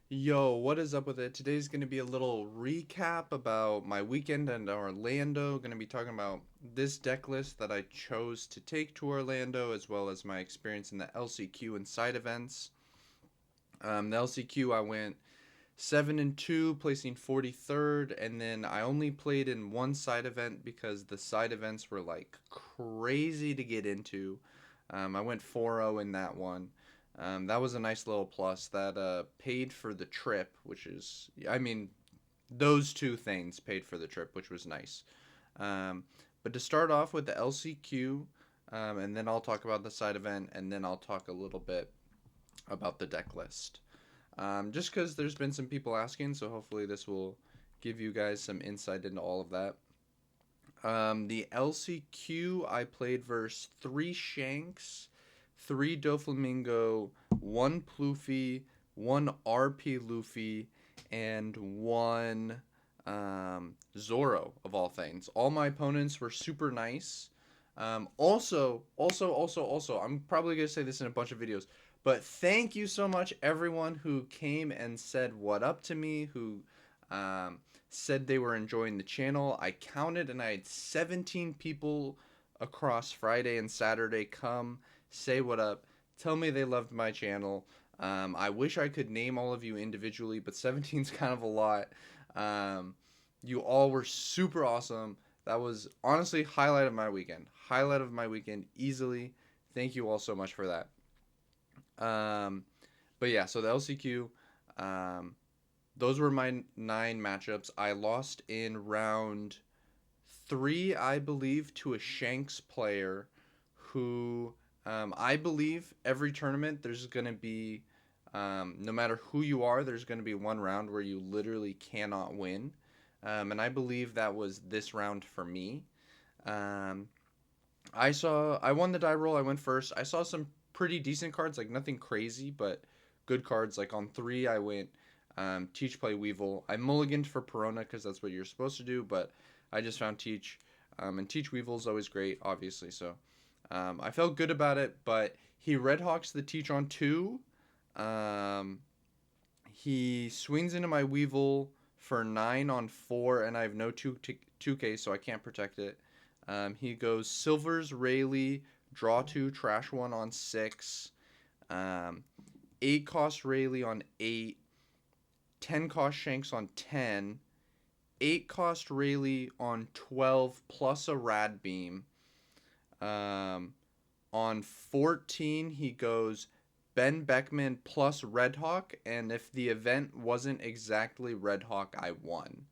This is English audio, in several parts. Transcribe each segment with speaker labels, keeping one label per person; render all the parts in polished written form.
Speaker 1: Yo, what is up with it? Today's going to be a little recap about my weekend in Orlando. Going to be talking about this deck list that I chose to take to Orlando, as well as my experience in the LCQ and side events. The LCQ, I went 7-2, placing 43rd, and then I only played in one side event because the side events were like crazy to get into. I went 4-0 in that one. That was a nice little plus that paid for the trip, which is, I mean, those two things paid for the trip, which was nice. Um, but to start off with the LCQ, and then I'll talk about the side event, and then I'll talk a little bit about the deck list. Just because there's been some people asking, so hopefully this will give you guys some insight into all of that. The LCQ, I played versus three Shanks, three Doflamingo, one Ploofy, one RP Luffy, and one Zoro, of all things. All my opponents were super nice. Also, I'm probably going to say this in a bunch of videos, but thank you so much, everyone who came and said what up to me, who um, said they were enjoying the channel. I counted and I had 17 people across Friday and Saturday come say what up, tell me they loved my channel. I wish I could name all of you individually, but 17 is kind of a lot. Um, you all were super awesome. That was honestly highlight of my weekend. Highlight of my weekend easily. Thank you all so much for that. Um, but yeah, so the LCQ, um, those were my 9 matchups. I lost in round 3, I believe, to a Shanks player who I believe every tournament there's going to be, no matter who you are, there's going to be one round where you literally cannot win. And I believe that was this round for me. Um, I won the die roll. I went first. I saw some pretty decent cards, like nothing crazy, but good cards. Like on 3, I went Teach, Play, Weevil. I mulliganed for Perona because that's what you're supposed to do, but I just found Teach. And Teach Weevil is always great, obviously. So I felt good about it, but he Red Hawks the Teach on 2. Um, he swings into my Weevil for 9 on 4, and I have no 2K, so I can't protect it. He goes Silvers, Rayleigh, draw 2, trash 1 on 6. 8 cost Rayleigh on 8. 10 cost Shanks on 10. 8 cost Rayleigh on 12 plus a Rad Beam. Um, on 14, he goes Ben Beckman plus Red Hawk, and if the event wasn't exactly Red Hawk, I won.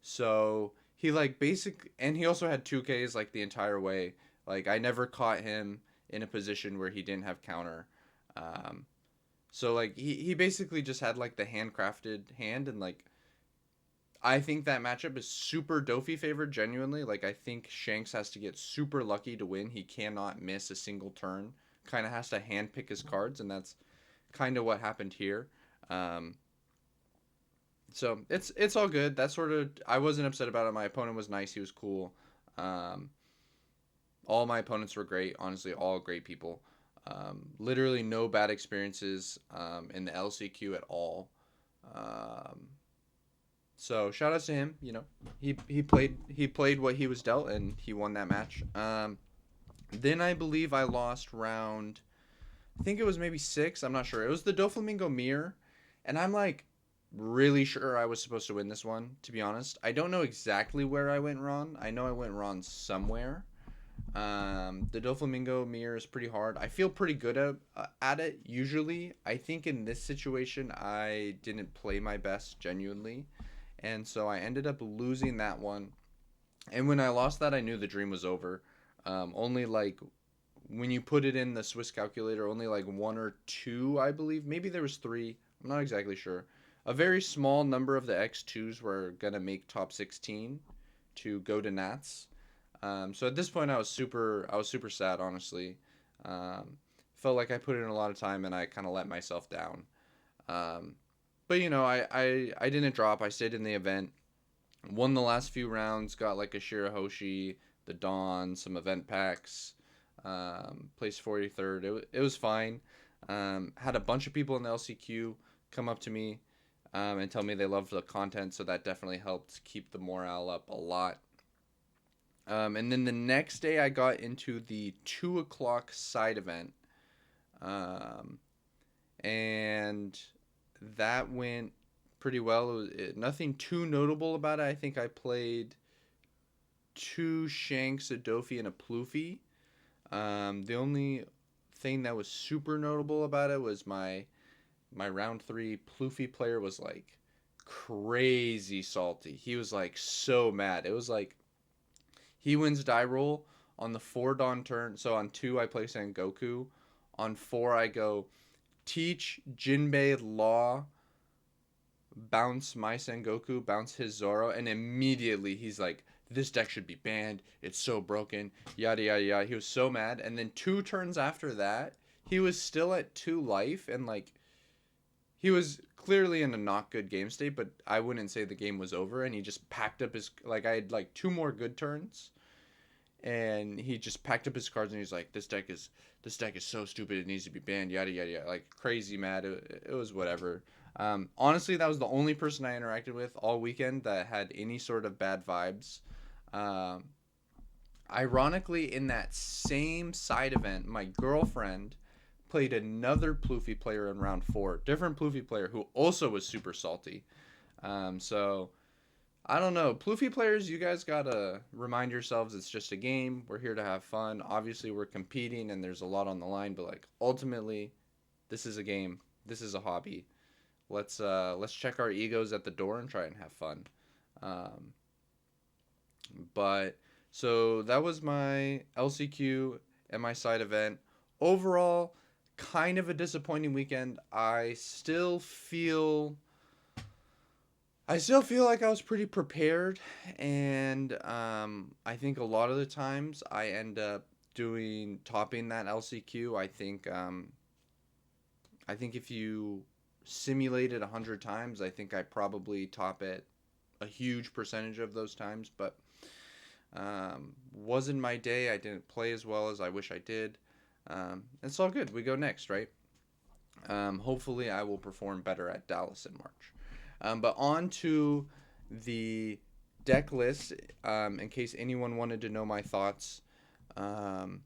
Speaker 1: So he like basic, and he also had 2Ks like the entire way. Like I never caught him in a position where he didn't have counter. Um, so like he basically just had like the handcrafted hand, and like I think that matchup is super Dofi favored, genuinely. Like, I think Shanks has to get super lucky to win. He cannot miss a single turn. Kind of has to handpick his cards, and that's kind of what happened here. Um, so it's all good. That sort of I wasn't upset about it. My opponent was nice. He was cool. Um, all my opponents were great. Honestly, all great people. Literally no bad experiences in the LCQ at all. Um, So shout outs to him. You know, he played what he was dealt, and he won that match. Then I believe I lost round. I think it was maybe 6. I'm not sure. It was the Doflamingo mirror, and I'm like really sure I was supposed to win this one. To be honest, I don't know exactly where I went wrong. I know I went wrong somewhere. The Doflamingo mirror is pretty hard. I feel pretty good at it usually. I think in this situation I didn't play my best genuinely, and so I ended up losing that one. And when I lost that, I knew the dream was over. Only like when you put it in the Swiss calculator, only like 1 or 2, I believe. Maybe there was 3. I'm not exactly sure. A very small number of the X2s were gonna make top 16 to go to Nats. So at this point, I was super sad, honestly. Felt like I put in a lot of time and I kind of let myself down. Um, but I didn't drop. I stayed in the event, won the last few rounds, got like a Shirahoshi, the Dawn, some event packs, placed 43rd. It was fine. Had a bunch of people in the LCQ come up to me and tell me they love the content. So that definitely helped keep the morale up a lot. And then the next day, I got into the 2 o'clock side event. Um, and that went pretty well. Nothing too notable about it. I think I played 2 Shanks, a Dofi, and a Ploofy. The only thing that was super notable about it was my round 3 Ploofy player was like crazy salty. He was like so mad. It was like he wins die roll on the 4 Dawn turn. So on 2 I play Sengoku. On 4 I go teach Jinbei Law, bounce my Sengoku, bounce his Zoro, and immediately he's like, this deck should be banned. It's so broken. Yada yada yada. He was so mad. And then 2 turns after that, he was still at 2 life, and like he was clearly in a not good game state, but I wouldn't say the game was over. And he just packed up his, like, I had like 2 more good turns, and he just packed up his cards, and he's like, this deck is so stupid, it needs to be banned, yada yada yada, like crazy mad. It was whatever. Honestly, that was the only person I interacted with all weekend that had any sort of bad vibes. Um, Ironically, in that same side event, my girlfriend played another Ploofy player in round 4, different Ploofy player who also was super salty. So I don't know. Ploofy players, you guys gotta remind yourselves it's just a game. We're here to have fun. Obviously, we're competing and there's a lot on the line, but like ultimately, this is a game. This is a hobby. Let's check our egos at the door and try and have fun. Um, but so that was my LCQ and my side event. Overall, kind of a disappointing weekend. I still feel like I was pretty prepared, and I think a lot of the times I end up doing topping that LCQ. I think if you simulate it 100 times, I think I probably top it a huge percentage of those times. But wasn't my day. I didn't play as well as I wish I did. It's all good. We go next, right? Hopefully, I will perform better at Dallas in March. But on to the deck list, in case anyone wanted to know my thoughts. Um,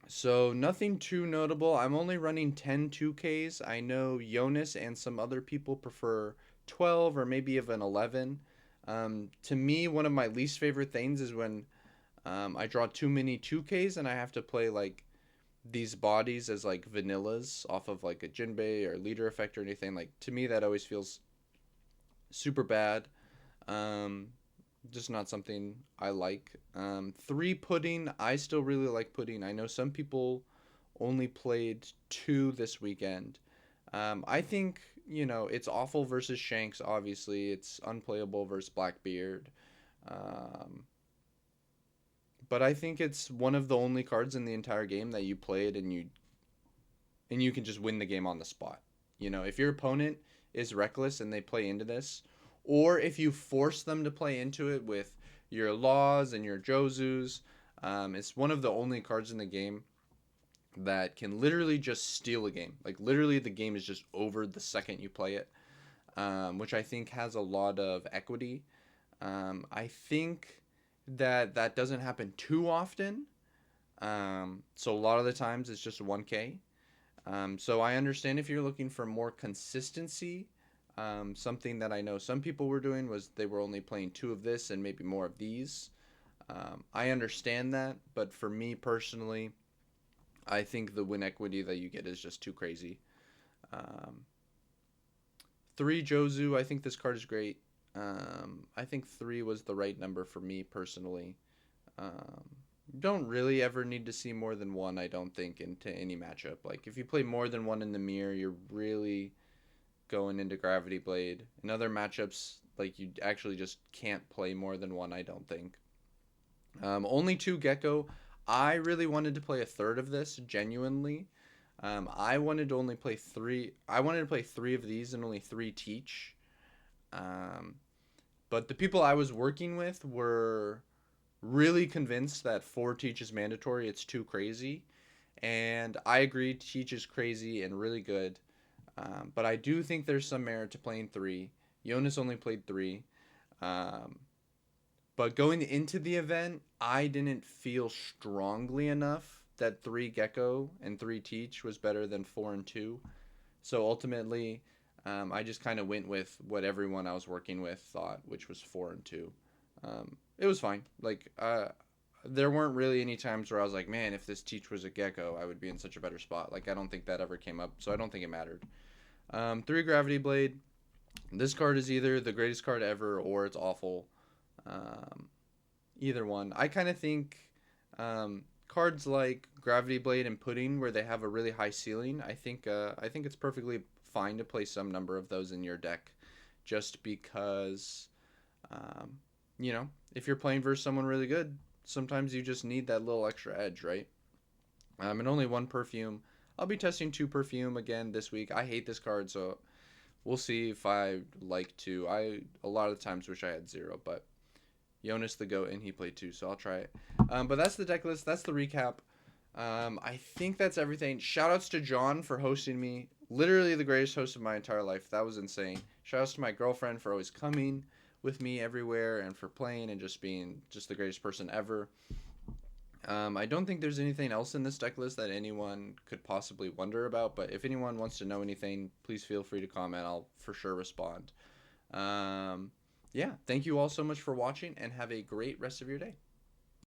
Speaker 1: so nothing too notable. I'm only running 10 2Ks. I know Jonas and some other people prefer 12 or maybe even 11. To me, one of my least favorite things is when I draw too many 2Ks and I have to play like these bodies as like vanillas off of like a Jinbei or leader effect or anything. Like to me, that always feels super bad. Um, just not something I like. 3 pudding, I still really like pudding. I know some people only played 2 this weekend. I think, it's awful versus Shanks, obviously. It's unplayable versus Blackbeard. Um, but I think it's one of the only cards in the entire game that you play it and you can just win the game on the spot. If your opponent is reckless and they play into this, or if you force them to play into it with your laws and your Jozus, it's one of the only cards in the game that can literally just steal a game. Like literally, the game is just over the second you play it, which I think has a lot of equity. I think that doesn't happen too often. So a lot of the times it's just 1K. So I understand if you're looking for more consistency. Something that I know some people were doing was they were only playing 2 of this and maybe more of these. I understand that, but for me personally, I think the win equity that you get is just too crazy. Um, 3 Jozu, I think this card is great. I think 3 was the right number for me personally. Um, don't really ever need to see more than 1, I don't think, into any matchup. Like, if you play more than 1 in the mirror, you're really going into Gravity Blade. In other matchups, like, you actually just can't play more than 1, I don't think. Only 2 Gecko. I really wanted to play a third of this, genuinely. I wanted to only play 3. I wanted to play 3 of these and only 3 Teach. Um, but the people I was working with were really convinced that 4 Teach is mandatory. It's too crazy. And I agree, Teach is crazy and really good. But I do think there's some merit to playing 3. Jonas only played 3. Um, but going into the event, I didn't feel strongly enough that 3 Gecko and 3 Teach was better than 4 and 2. So ultimately, I just kind of went with what everyone I was working with thought, which was 4 and 2. It was fine. Like, there weren't really any times where I was like, man, if this Teach was a Gecko, I would be in such a better spot. Like, I don't think that ever came up, so I don't think it mattered. 3 Gravity Blade. This card is either the greatest card ever or it's awful. Um, Either one. I kind of think cards like Gravity Blade and Pudding, where they have a really high ceiling, I think it's perfectly fine to play some number of those in your deck, just because, um, if you're playing versus someone really good, sometimes you just need that little extra edge, right? And only 1 Perfume. I'll be testing 2 Perfume again this week. I hate this card, so we'll see if I like to. I a lot of the times wish I had 0, but Jonas the GOAT, and he played 2, so I'll try it. But that's the deck list. That's the recap. I think that's everything. Shoutouts to John for hosting me. Literally the greatest host of my entire life. That was insane. Shoutouts to my girlfriend for always coming with me everywhere and for playing and just being just the greatest person ever. I don't think there's anything else in this deck list that anyone could possibly wonder about, but if anyone wants to know anything, please feel free to comment. I'll for sure respond. Yeah, thank you all so much for watching, and have a great rest of your day.